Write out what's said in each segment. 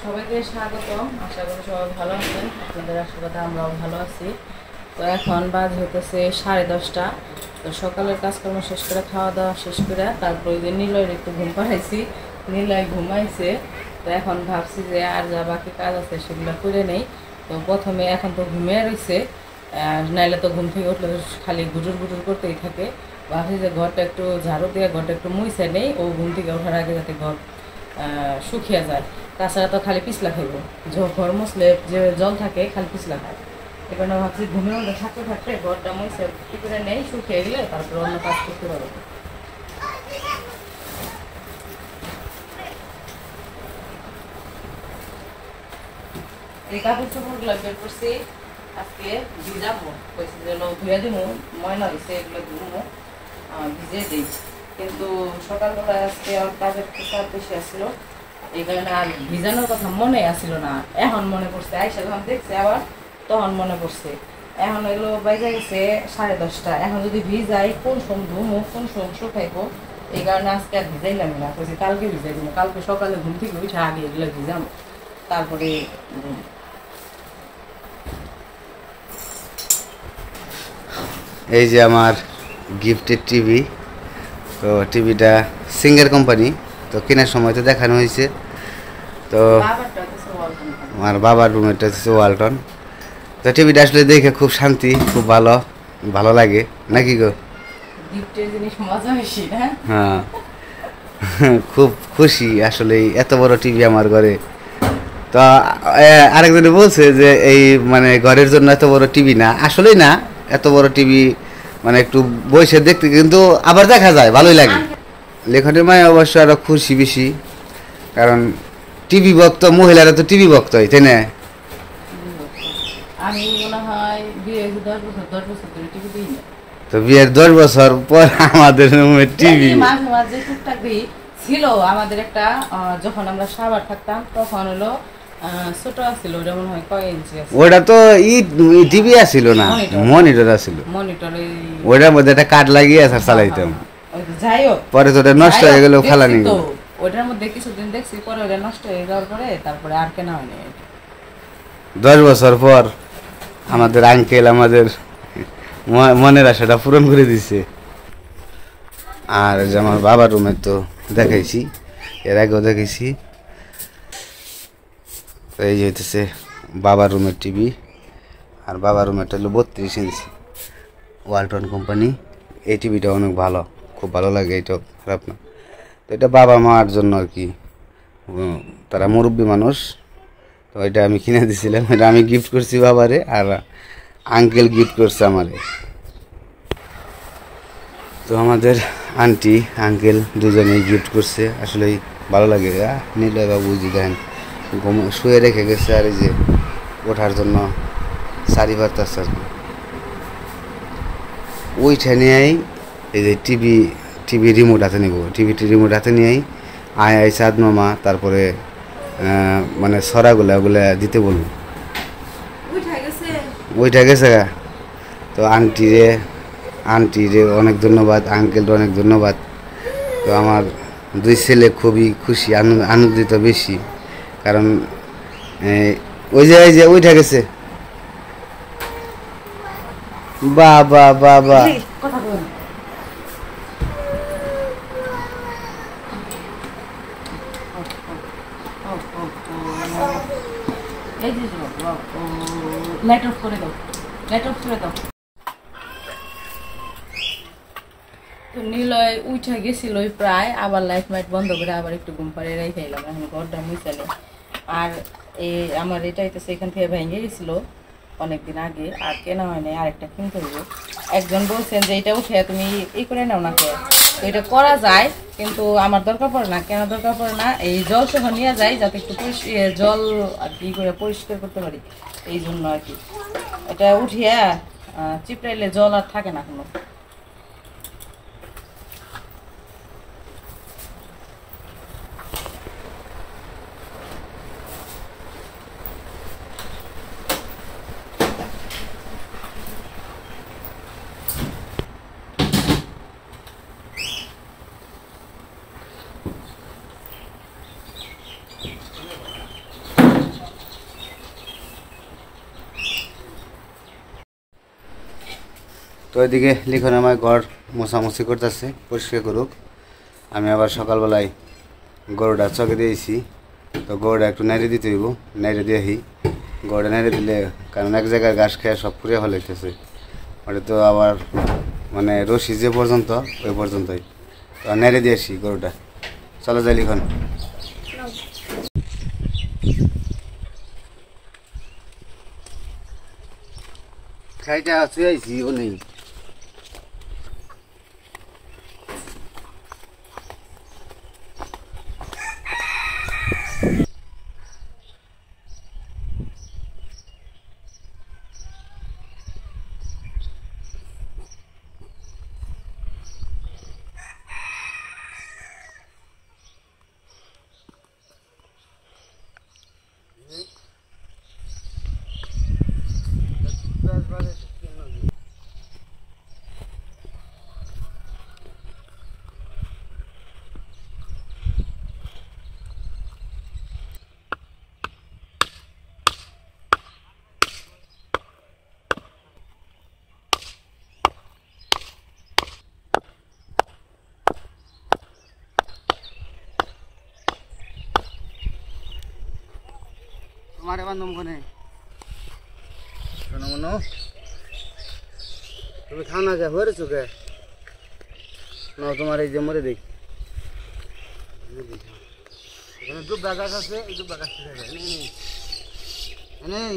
সবাইকে স্বাগতম। আশা করি সবাই ভালো আছেন। আপনাদের আশীর্বাদে আমরাও ভালো আছি। তো এখন বাজ হইতেছে 10:30। তো সকালের কাজকর্ম শেষ করে খাওয়া দাওয়া শেষ করে তারপরে যে নিলয়ের একটু ঘুম পাড়াইছি, নিলয় ঘুমাইছে। তো এখন ভাবছি যে আর যা বাকি কাজ আছে সেগুলো করে নেই। তো প্রথমে এখন তো ঘুমিয়ে রয়েছে, নাইলে তো ঘুম থেকে উঠলে খালি গুজুর গুজুর করতেই থাকে। ভাবছি যে ঘরটা একটু ঝাড়ু দিয়ে ঘরটা একটু মুইছে নেই, ও ঘুম থেকে ওঠার আগে যাতে ঘর শুকিয়ে যায়। তাছাড়া তো খালি পিছলা খাইব, ঘর মুছলে যে জল থাকে খালি পিছলা খায়। এই কারণে ভাবছি ঘুমের মধ্যে থাকতে থাকতে ঘরটা মুছে কি করে নেই, শুকিয়ে গেলে তারপরে অন্য কাজ করতে পারবো। এই কাপড় চোপড়গুলো বের করছি, আজকে ভিজাবো। কইছি যে ধুয়ে দিব, ময়লা হয়েছে এগুলো ধুবো, ভিজে দিই। কিন্তু সকালবেলায় আজকে আমার কাজের চাপ বেশি আসছিল, এই কারণে আর ভিজানোর কথা মনে আসছিল না। এখন মনে পড়ছে, আইসা যখন দেখছে আবার তখন মনে পড়ছে। এখন এগুলো বাইরে গেছে 10:30। এখন যদি ভিজাই কোন সময় ধুমো, কোন সময় শুকাইবো, এই কারণে আজকে আর ভিজাইলাম না। কইছি কালকে ভিজাই দিব, কালকে সকালে ঘুম থেকে উঠে আগে এগুলো ভিজাম, তারপরে এই যে আমার গিফটেড টিভি। তো টিভিটা সিঙ্গার কোম্পানি, তো কেনার সময় তো দেখানো হয়েছে। তো আমার বাবার রুমেরটা হচ্ছে ওয়ালটন। তো টিভিটা আসলে দেখে খুব শান্তি, খুব ভালো ভালো লাগে নাকি গো? হ্যাঁ, খুব খুশি আসলে এত বড় টিভি আমার ঘরে। তো আরেকজনে বলছে যে এই মানে ঘরের জন্য এত বড় টিভি না, আসলেই না, এত বড় টিভি মানে একটু বসে দেখতে কিন্তু আবার দেখা যায়, ভালোই লাগে। লেখনের মায় অবশ্য আরো খুশি বেশি, কারণ টিভি ভক্ত মহিলারা তো টিভি ভক্ত হয়, তাই না? আমি মনে হয় বিয়ের 10 বছর ধরে টিভি দিই না। তো বিয়ের 10 বছর পর আমাদের রুমের টিভি মাঝে মাঝে টুকটাক দিই। ছিল আমাদের একটা, যখন আমরা সাবার থাকতাম তখন হলো ছোট আছিল, ওটা মনে হয় কয় ইঞ্চি আছে, ওটা তো টিভি আসছিল না, মনিটর আসছিল। মনিটর ওটার মধ্যে একটা কার্ড লাগিয়ে আছে, চালাইতাম। যাই হোক, পরে তো ওটা নষ্ট হয়ে গেল, খেলা নেই। ওটার মধ্যে কিছুদিন দেখছি, পরে ওটা নষ্ট হয়ে যাওয়ার পরে তারপরে আর কেনা হয়নি। 10 বছর পর আমাদের আঙ্কেল আমাদের মনের আশাটা পূরণ করে দিছে। আর যে আমার বাবার রুমে তো দেখাইছি, এর আগেও দেখেছি। তো এই যে হইতেছে বাবার রুমের টিভি। আর বাবার রুমেরটা হলো 32 ইঞ্চি ওয়ালটন কোম্পানি। এই টিভিটা অনেক ভালো, খুব ভালো লাগে, এটাও খারাপ না। তো এটা বাবা মার জন্য আর কি, তারা মুরব্বী মানুষ। তো এটা আমি কিনে দিয়েছিলাম, এটা আমি গিফট করছি বাবারে, আর আঙ্কেল গিফট করছে আমারে। তো আমাদের আন্টি আঙ্কেল দুজনেই গিফট করছে, আসলেই ভালো লাগে। নিলয় বাবু জি দেখেন শুয়ে রেখে গেছে, আর এই যে ওঠার জন্য সারি বার্তাছে আর কি। ওইটা নিয়েই এই যে টিভি রিমোট হাতে নিব, টিভিটি রিমোট হাতে নিয়েই আয় চাঁদ মামা, তারপরে মানে ছড়াগুলা ওগুলা দিতে বলবো। ওইটা গেছে। তো আন্টিরে অনেক ধন্যবাদ, আঙ্কেলকে অনেক ধন্যবাদ। তো আমার 2 ছেলে খুবই খুশি, আনন্দিত বেশি, কারণ ওই যে ওইটা গেছে। বাবা বাবা লাইট অফ করে দাও, লাইট অফ করে দাও। তো নিলয় উঠে গেছিল প্রায়, আবার লাইট মাইট বন্ধ করে আবার একটু ঘুম পাড়িয়ে রেখে এলাম। এখন ঘরটা মুছালে আর আমার এটা হইতেছে এখান থেকে ভেঙে গেছিলো অনেকদিন আগে, আর কেনা হয় নাই, আরেকটা কিনতে হইব। একজন বলছেন যে এটা উঠে তুমি ই করে নাও না, তো এটা করা যায়, কিন্তু আমার দরকার পড়ে না, কেন দরকার পড়ে না, এই জল সহ নিয়ে যায় যাতে একটু জল আর কি করে পরিষ্কার করতে পারি, এই জন্য আর কি। এটা উঠিয়ে চিপড়াইলে জল আর থাকে না কোনো। তো এদিকে লিখন আমার ঘর মোছামুছি করতেছে, পরিষ্কার করুক। আমি আবার সকালবেলায় গরুটা চকে দিয়েছি, তো গরুটা একটু নেড়ে দিতে হইব, নেড়ে দিয়েহি গরুটা নেড়ে দিলে, কারণ এক জায়গায় ঘাস খেয়ে সব পুড়ে ফেলাইতেছে। ওটা তো আবার মানে রশি যে পর্যন্ত ওই পর্যন্তই, তো নেড়ে দিয়েছি গরুটা। চলো যাই লিখন। খাইটা শুয়েছি ও নেই। তোমারে বান্ধব কোনে শোনো মনো, তুমি খাও না, কে হরে চোখে নাও, তোমার এই যে মরে দেখি এখানে দুব্বা গাছ আছে, এই দুব্বা গাছ নেই।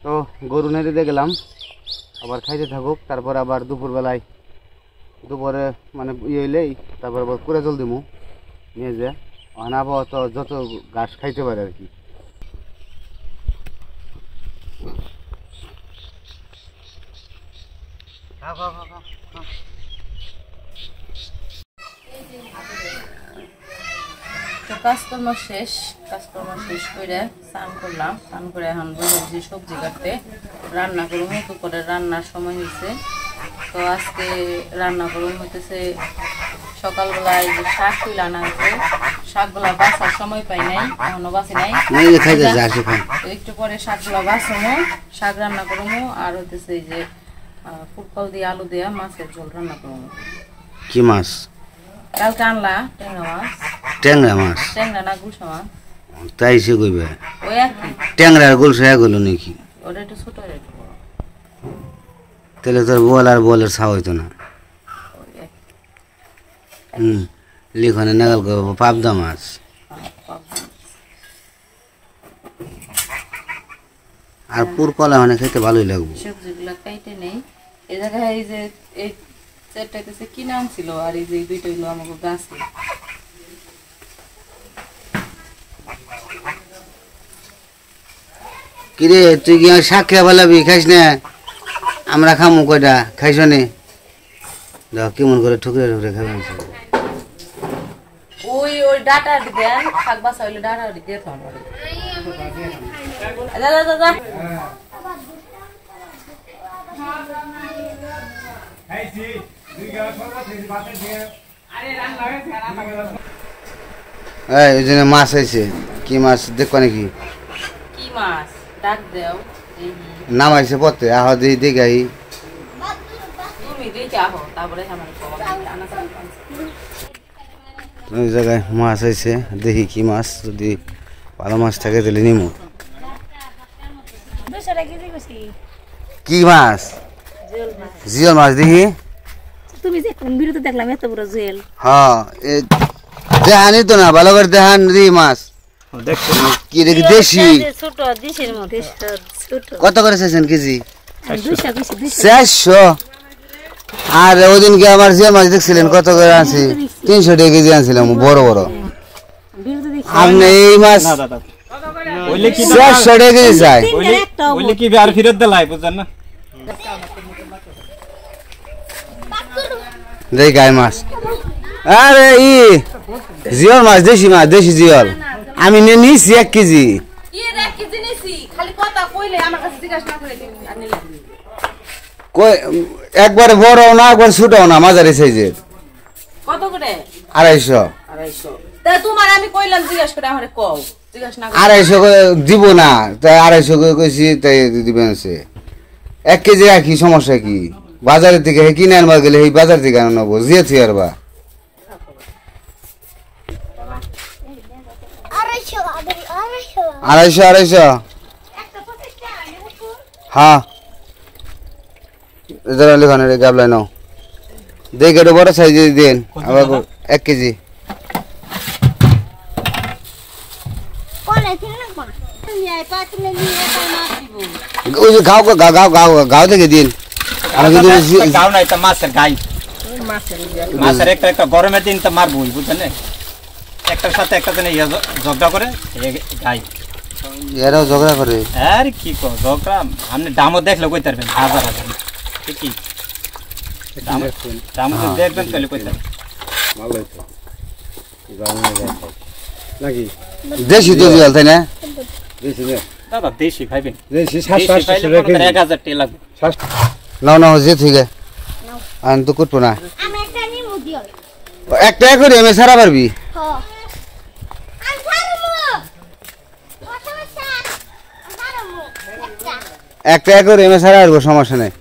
তো গরু নেড়ে দিয়ে গেলাম, আবার খাইতে থাকুক, তারপর আবার দুপুরে মানে হইলেই তারপর আবার কুড়ে জল দিমু নিয়ে যে আবহাওয়া তো যত ঘাস খাইতে পারে আর কি। তো কাজকর্ম শেষ করে স্নান করলাম, স্নান করে এখন বসেছি সবজি কাটতে, রান্না করুন। দুপুরে রান্নার সময় হয়েছে, তো আজকে রান্না করুন হতেছে সকালবেলায় যে শাক তুলে আনা হয়েছে, শাকগুলা বাছার সময় পাই নাই, এখনো বাছি নাই, একটু পরে শাকগুলা বাছামো, শাক রান্না করবো। আর হতেছে এই যে ফুটকল দিয়ে আলু দিয়ে মাছের ঝোল রান্না করবো। কি মাছ? কালকে আনলা ট্যাংরা মাছ। ট্যাংরা না গুলশা মাছ? তাই সে কইবে ওই আর কি, ট্যাংরা আর গুলশা এগুলো নাকি? ওটা একটু ছোট, একটু বড়। তাহলে তোর বলের ছাও হইতো না। লিখনে নাগাল করবো পাবদা মাছ। আর পুরকলা মানে খেতে ভালোই লাগবে। সবজিগুলা কাইটে নেই, এই জায়গায় এই যে এই চারটাইতেছে কি নাম ছিল, আর এই যে দুইটা হইলো আমাকে গাছে। কিরে তুই কি শাক খেয়ে ভালাবি? খাইস না? আমরা খামু কয়টা, খাইস নে? দেখ কেমন করে ঠুকরে ঠুকরে খাবেন। ওই ডাটা দেন, শাক বাসা হইলে ডাটা দিয়ে থাম। ওই জন্য মাছ হয়েছে। কি মাছ দেখো নাকি? কি মাছ? ডাক দেও। নামাইছে পথে, আহ দিই দেখাই। তুমি দেখে আহো, তারপরে ওই জায়গায় মাছ হয়েছে, দেখি কি মাছ, যদি ভালো মাছ থাকে তাহলে নিমু। কি মাছ? জিওল মাছ দেখি। তুমি যে কোন ভিডিওতে দেখলাম এত বড় জেল। হ্যাঁ দেহানি তো না, ভালো করে দেহান রি মাছ। কি দেখি দেশি? ছোট দেশের মধ্যে ছোট। কত করে চাইছেন কেজি? 400। আর ওদিনকে আমার যে মাছ দেখছিলেন কত করে আনছি? 300 টাকা কেজি আনছিলাম, বড় বড়। আপনি এই মাছ 400 টাকা কেজি চাই? ওইলে কি আর ফেরত দিলাই বুঝছেন না? দেই গায় মাছ। আরে জিওল মাছ, দেশি মাছ, দেশি জিওল। আমি নিয়েছি 1 কেজি। একবারে বড় না, একবার ছোটও না, মাঝারি সাইজের। কত করে? 250। তা তোমার আমি কইলাম জিজ্ঞাসা করে আমারে কও। জিজ্ঞাসা না 250 দিব না, তাই 250 কইছি, তাই দিবেন সে। 1 কেজি রাখি, সমস্যা কি? বাজারের থেকে কিনে আনবা গেলে এই বাজার থেকে আনবো, যে থুই আরবা। 250 হ্যাঁ, এদের লিখানো রে গাবলাই নাও, দেখে এটা বড় সাইজে দেন। আবার 1 কেজি ওই যে গাও গাও গাও গাও গাও থেকে দিন। আমি কিন্তু গাও না, এটা মাছের গাই। মাছের একটা গরমের দিন তো মারবই, বুঝছেন? একটার সাথে একটা দিনে ঝগড়া করে গাই, এরাও ঝগড়া করে। আরে কি কো ঝগড়া, আপনি দামও দেখলে কইতে পারবেন, হাজার হাজার ঠিকই দাম দেখবেন তাহলে কইতে পারবেন। দেশি তো জল, তাই না? দাদা দেশি খাইবেন, দেশি দেশি খাইলে 1000 টাকা লাগবে। নাও নাও, যে ঠিক আছে, আমি তো করবো না। একটা করে আমি সারা পারবি। একটা করে আমি সারা পারবো, সমস্যা নেই।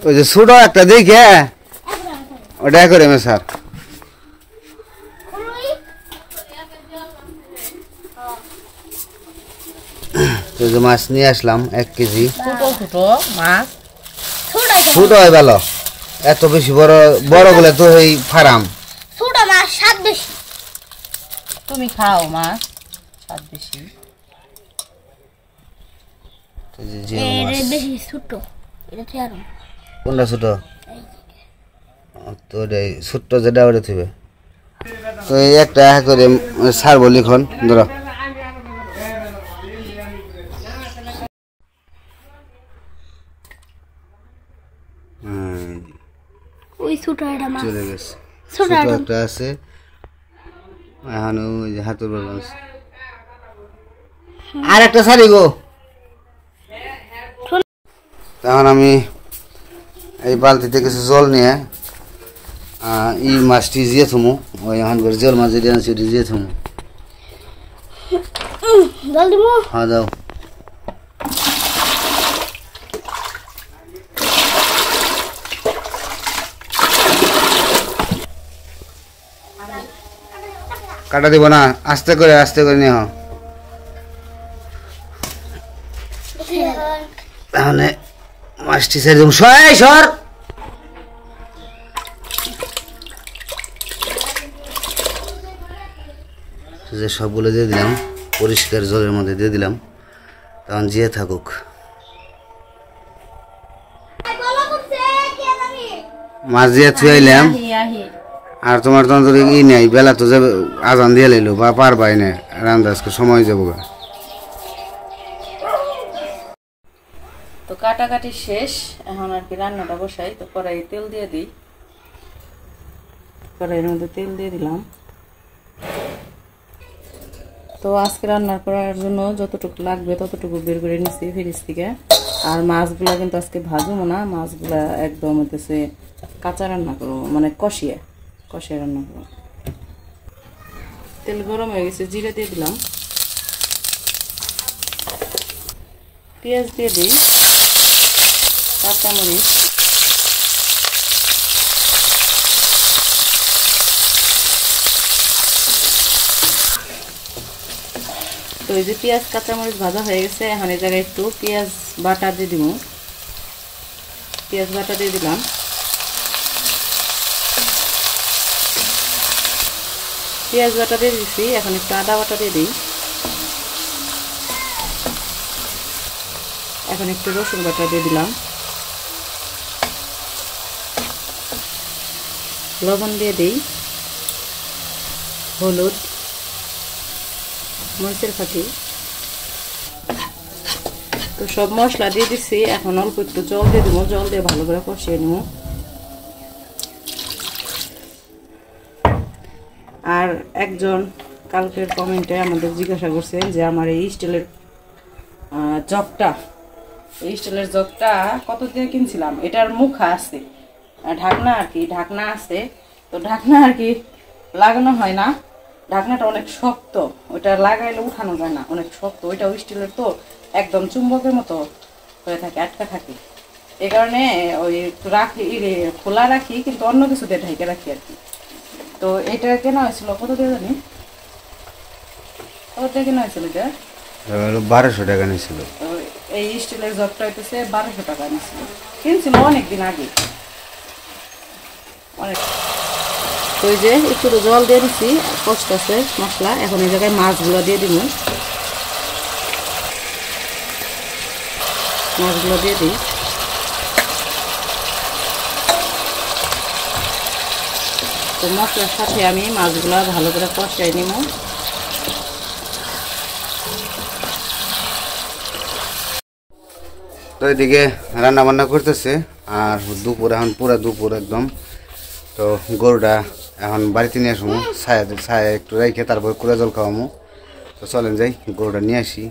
ওই যে ছোট একটা দেখে ওটা করে আমি স্যার। তো যে মাছ নিয়ে আসলাম 1 কেজি। ছোট ছোট মাছ, ছোট হয় ভালো, এত বেশি বড় বড় বলে তো এই ফার্ম। ছোট মাছ স্বাদ বেশি। তুমি খাও মাছ, স্বাদ বেশি। তো যে মাছ বেশি ছোট, এটা কি আরো কোনটা ছোট? তো এই ছোট্ট যেটা ওটা থিবে। তো এই একটা করে ছাড়বো লিখন, ধরো। ওই ছোট একটা মাছ চলে গেছে, ছোট ছোট একটা একটা আছে এখন, ওই যে হাতের বড় আছে। আর একটা ছাড়ি গো। তখন আমি এই বালতিতে কিছু জল নিয়ে এই মাছটি জিয়ে থমু, ওই এখন করে জল মাছ যেটি আনছি ওটি জিয়ে থমু। জল দিব। হ্যাঁ দাও। কাটা দিব না, আস্তে করে নিয়ে হ। তাহলে মাছটি ছেড়ে দেবো। সর যে সবগুলো দিয়ে দিলাম, পরিষ্কার জলের মধ্যে দিয়ে দিলাম, তখন জিয়ে থাকুক। মাছ দিয়ে থুয়াইলাম, আর তোমার তখন ই নেই, বেলা তো যাবে, আজান দিয়ে লাইলো বা পারবাই না রান্না, আজকে সময় যাবো। তো কাটাকাটি শেষ, এখন আর কি রান্নাটা বসাই। তো কড়াই তেল দিয়ে দিই, কড়াইয়ের মধ্যে তেল দিয়ে দিলাম। তো আজকে রান্না করার জন্য যতটুকু লাগবে ততটুকু বের করে নিচ্ছি ফ্রিজ থেকে। আর মাছগুলা কিন্তু আজকে ভাজবো না, মাছগুলা একদম হইতেছে কাঁচা রান্না করবো, মানে কষিয়ে রান্না করবো। তেল গরম হয়ে গেছে, জিরে দিয়ে দিলাম, পেঁয়াজ দিয়ে দিই, কাঁচামরিচ, তো এই যে পেঁয়াজ কাঁচামরিচ ভাজা হয়ে গেছে, এখন এই জায়গায় একটু পেঁয়াজ বাটা দিয়ে দিব। পেঁয়াজ বাটা দিয়ে দিলাম, পেঁয়াজ বাটা দিয়ে দিচ্ছি। এখন একটু আদা বাটা দিয়ে দিই, এখন একটু রসুন বাটা দিয়ে দিলাম, লবণ দিয়ে দিই, হলুদ, মরিচের ফাঁকি। তো সব মশলা দিয়ে দিচ্ছি, এখন অল্প একটু জল দিয়ে দেবো, জল দিয়ে ভালো করে কষিয়ে নেব। আর একজন কালকের কমেন্টে আমাদের জিজ্ঞাসা করছে যে আমার এই স্টিলের জগটা কত দিয়ে কিনছিলাম। এটার মুখা আছে, ঢাকনা আর কি, ঢাকনা আছে। তো তো ঢাকনা আর কি লাগানো হয় না, ঢাকনাটা অনেক শক্ত, ওইটা লাগাইলে উঠানো যায় না, অনেক শক্ত, ওইটা স্টিলের তো একদম চুম্বকের মতো হয়ে থাকে, আটকা থাকে। এই কারণে ওই রাখি খোলা রাখি, কিন্তু অন্য কিছু দিয়ে ঢেকে রাখি আর কি। তো এটা কেনা হয়েছিল কত দিয়ে জানি, কত দিয়ে কেনা হয়েছিল এটা? 1200 টাকা নিয়েছিল। তো এই স্টিলের জগটা হইতেছে 1200 টাকা নিয়েছিল, কিনছিল অনেকদিন আগে অনেক। তো এই যে একটু তো জল দিয়ে দিচ্ছি, কষতেছে মশলা। এখন এই জায়গায় মাছগুলো দিয়ে দিব, মাছগুলো দিয়ে দিই। তো মশলার সাথে আমি মাছগুলো ভালো করে কষাই নিব। তো এদিকে রান্না বান্না করতেছে, আর দুপুর এখন পুরা দুপুর একদম। তো গরুটা এখন বাড়িতে নিয়ে আসবো, ছায়া একটু রেখে তারপর কুড়া জল খাওয়ামো। তো চলেন যাই গরুটা নিয়ে আসি।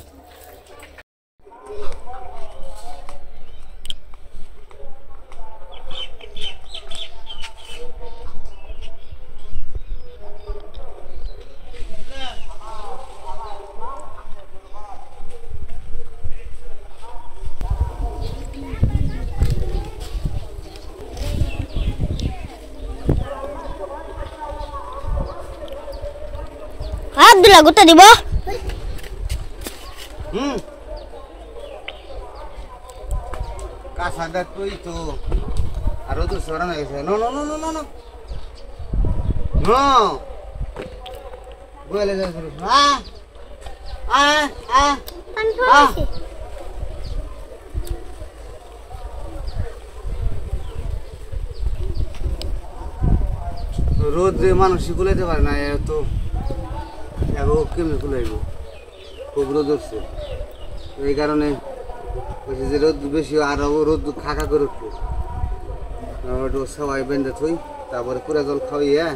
আব্দুল্লাহ গোটা দিব। কাঁচাটা তুই তো আরো তো সরানো হয়ে গেছে। No no no no no no no বলে যা শুরু। পানি পড়ছে। রোদ রে মানুষ গুলাইতে পারে না, তো কেমনি গুলাইব, খুব রোদ উঠছে। এই কারণে বলছি যে রোদ বেশি আরো রোদ খাখা করে উঠবে, একটু সবাই বেঁধে থই, তারপরে কুড়া জল খাওয়াইয়া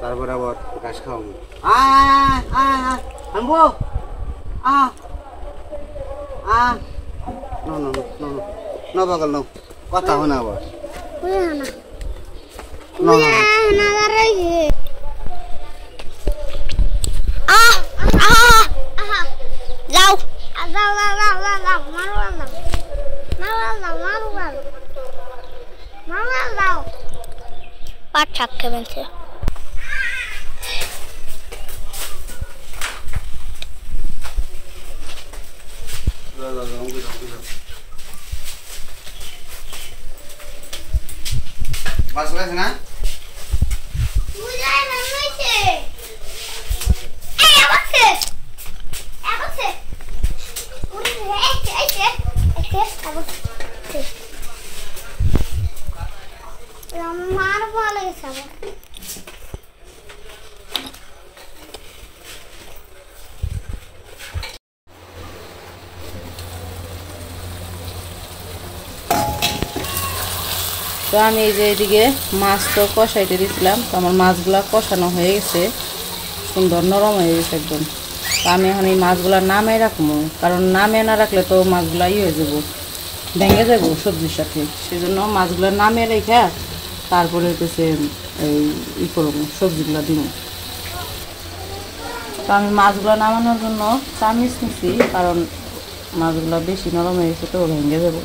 তারপরে আবার ঘাস খাওয়াবো। আনবো ন বাগাল ন কথা হয় না আবার পাট শাক খেবেছে। বাস গেছে না? মার ভালো গেছে। তো আমি এই যে এদিকে মাছ তো কষাইতে দিয়েছিলাম, তো আমার মাছগুলা কষানো হয়ে গেছে, সুন্দর নরম হয়ে গেছে একদম। তো আমি এখন এই মাছগুলা নামিয়ে রাখবো, কারণ নামিয়ে না রাখলে তো মাছগুলা হয়ে যাবো, ভেঙে যাবো সবজির সাথে। সেই জন্য মাছগুলো নামিয়ে রেখে তারপরে হইতেছে এই করবো, সবজিগুলো দিব। তো আমি মাছগুলো নামানোর জন্য চামিচ নিচ্ছি, কারণ মাছগুলো বেশি নরম হয়ে গেছে তো ভেঙে যাবো।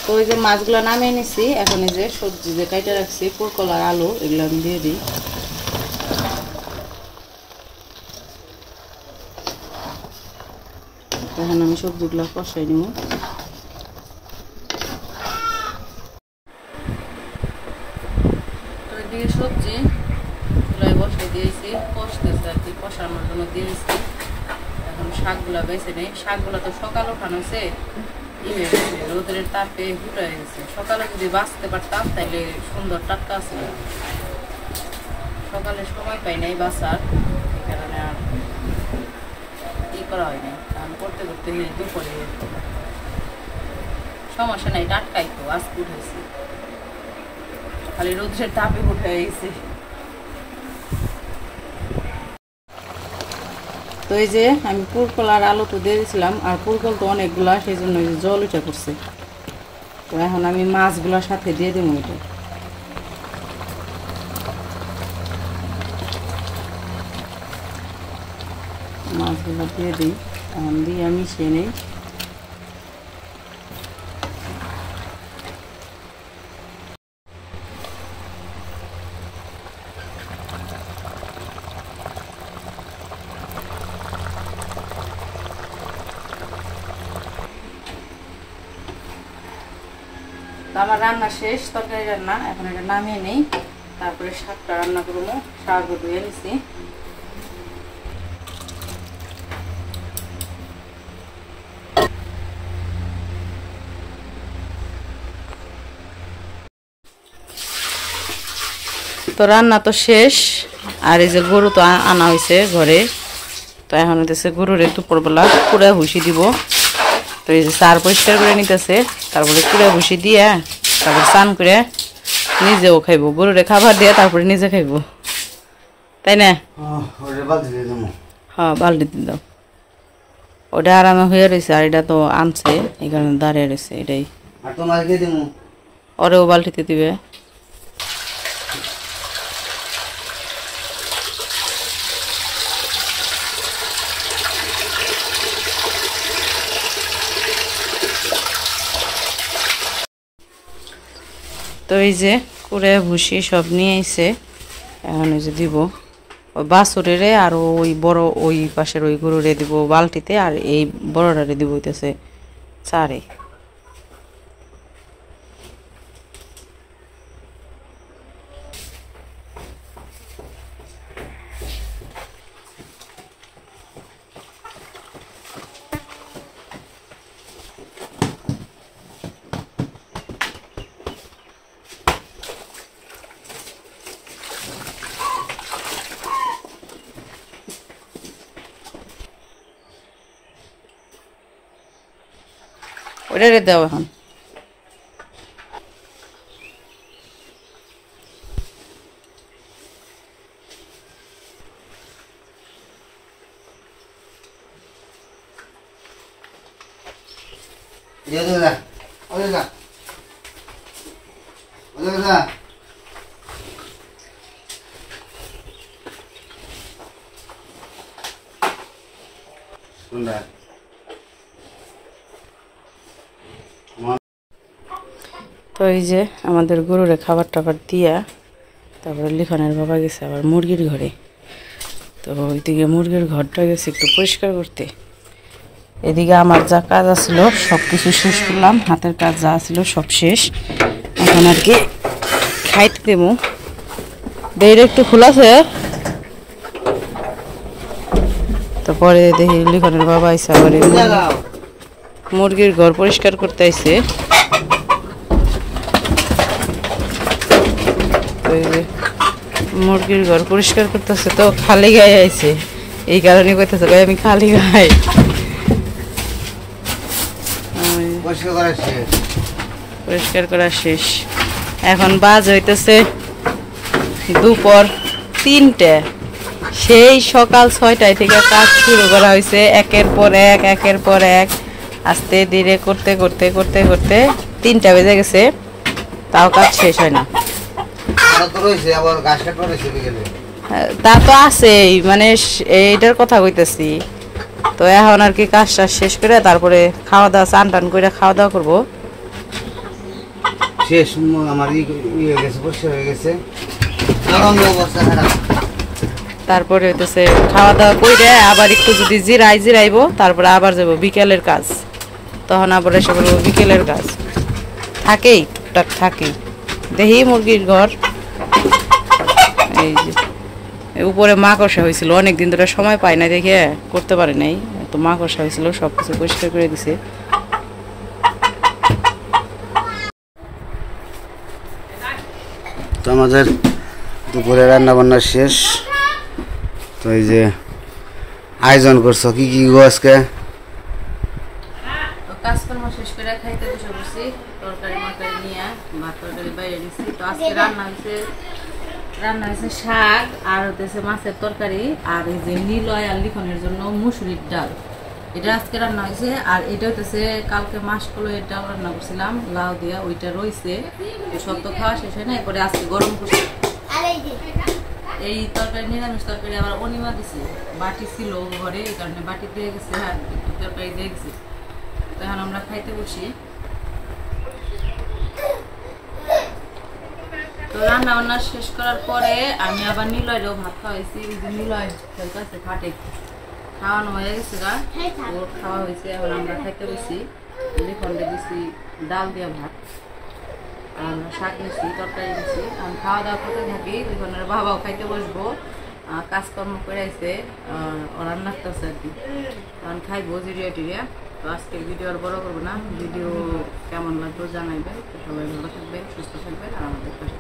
তো ওই যে মাছগুলো নামিয়ে নিছি, এখন এই যে সবজি যে কাইটা রাখছি পটল আর আলু, এগুলো আমি দিয়ে দিই। এখন আমি সবজিগুলো কষাই নিব। তো এদিকে সবজি চুলায় বসাই দিয়েছি, কষতেছে আর কি, কষানোর জন্য দিয়েছি। এখন শাকগুলা বেছে নেই, শাকগুলো তো সকাল ওঠানো হয়েছে, রোদের তাপে হুট হয়ে গেছে। সকালে যদি বাঁচতে পারতাম তাহলে সুন্দর টাটকা ছিল, সকালে সময় পাই নাই বাঁচার, এই কারণে আর ই করা হয় নাই। আমি করতে করতে দুপুরে সমস্যা নাই, টাটকাই তো আজকে উঠেছি, খালি রোদের তাপে হুট হয়ে গেছে। তো তো এই যে আমি পুরকল আর আলু তো দিয়ে দিয়েছিলাম, আর পুরকল তো অনেকগুলা, সেই জন্য জল উঠে পড়ছে। তো এখন আমি মাছগুলোর সাথে দিয়ে দেবো এটা। মাছগুলো দিয়ে দিই, এখন দিয়ে মিশিয়ে নিই। আমার রান্না শেষ, তরকারি রান্না। এখন এটা নামিয়ে নেই, তারপরে শাকটা রান্না করবো। শাকও ধুয়ে নিছি। তো রান্না তো শেষ, আর এই যে গরু তো আনা হয়েছে ঘরে। তো এখন হইতেছে গরুর দুপুরবেলা কুড়া ভুসি দিব। তো এই যে চার পরিষ্কার করে নিতেছে, তারপরে কুড়া ভুসি দিয়ে তারপরে স্নান করে নিজেও খাইব, গরুরে খাবার দিয়ে তারপরে নিজে খাইব, তাই না? হ্যাঁ, বালতি দিয়ে দাও। ওটা আরামে হয়ে রয়েছে, আর এটা তো আনছে এই কারণে দাঁড়িয়ে রয়েছে। এটাই ওরেও বালতিতে দিবে। তো এই যে কুড়ে ভুসি সব নিয়ে এসে এখন ওই যে দিব ওই বাছুরেরে, আর ওই বড় ওই পাশের ওই গরুরে দিব বালতিতে, আর এই বড়টারে দিব হইতেছে চারে। ওটারে দাও এখন। তো এই যে আমাদের গরুরে খাবার টাবার দিয়া তারপরে লিখনের বাবা গেছে আবার মুরগির ঘরে। তো ওইদিকে মুরগির ঘরটা গেছে একটু পরিষ্কার করতে। এদিকে আমার যা কাজ আছিল সব কিছু শেষ করলাম, হাতের কাজ যা ছিল সব শেষ। এখন আর কি খাইতে দেবো। দেড় একটু খোলাছে, তারপরে দেখি লিখনের বাবা আইসা আবার মুরগির ঘর পরিষ্কার করতে আইসে। মুরগির ঘর পরিষ্কার করতেছে, তো খালি গায়ে আইছে, এই কারণে কইতেছে ভাই আমি খালি গায়ে। পরিষ্কার করা শেষ। এখন বাজ হইতেছে দুপুর 3টে। সেই সকাল 6টায় থেকে কাজ শুরু করা হয়েছে, একের পর এক আস্তে ধীরে করতে করতে করতে করতে 3টা বেজে গেছে, তাও কাজ শেষ হয় না। তা তো আছেই, মানে এইটার কথা কইতেছি। তো এখন আর কি কাজটা শেষ করে তারপরে খাওয়া দাওয়া, চান টান করে খাওয়া দাওয়া করবো। তারপরে হইতেছে খাওয়া দাওয়া করে আবার একটু যদি জিরাইবো, তারপরে আবার যাবো বিকেলের কাজ। তখন আবার এসে বলবো বিকেলের কাজ থাকেই, টুকটাক থাকেই। দেখি মুরগির ঘর এই যে উপরে মাকড়সা হয়েছিল, অনেকদিন ধরে সময় পাই না দেখে করতে পারি নাই। তো মাকড়সা হয়েছিল, সব কিছু পরিষ্কার করে দিছে। তো আমাদের দুপুরে রান্না বান্না শেষ। তো এই যে আয়োজন করছো কি কি গো আজকে? কাজকর্ম শেষ করে খাইতে বসে পড়ছি। তরকারি মরকারি নিয়ে ভাত তরকারি বাইরে নিচ্ছি। তো আজকে রান্না হয়েছে রান্না হয়েছে শাক আর হতেছে মাছের তরকারি আর এই যে নিলয় আর লিখনের জন্য মুসুরির ডাল, এটা আজকে রান্না হয়েছে। আর এটা হতেছে কালকে মাসকলাইয়ের ডাল রান্না করছিলাম লাউ দিয়া, ওইটা রয়েছে, সব তো খাওয়া শেষ হয় না, এরপরে আজকে গরম করছি। এই তরকারি নিরামিষ তরকারি আবার অনিমা দিছে, বাটি ছিল ঘরে এই কারণে বাটি দিয়ে গেছে আর একটু তরকারি দিয়ে গেছে। তো এখন আমরা খাইতে বসি। তো রান্না বান্না শেষ করার পরে আমি আবার নিলয়েরও ভাত খাওয়াইছি। এই যে নিলয় খেলতে খাটে খাওয়ানো হয়ে গেছে গা, ওর খাওয়া হয়েছে, এখন আমরা খাইতে বসি। লিখনটা দিছি ডাল দিয়া ভাত আর শাক নিছি, তরকারি নিছি। আমি খাওয়া দাওয়া করতে থাকি, লিখনের বাবাও খাইতে বসবো, কাজকর্ম করে আইছে, রান্না করতেছে আর কি, কারণ খাইবো জিরিয়া টিরিয়া। তো আজকের ভিডিও আর বড় করবো না, ভিডিও কেমন লাগলো জানাইবেন। সবাই ভালো থাকবেন, সুস্থ থাকবেন আর আমাদের পাশে।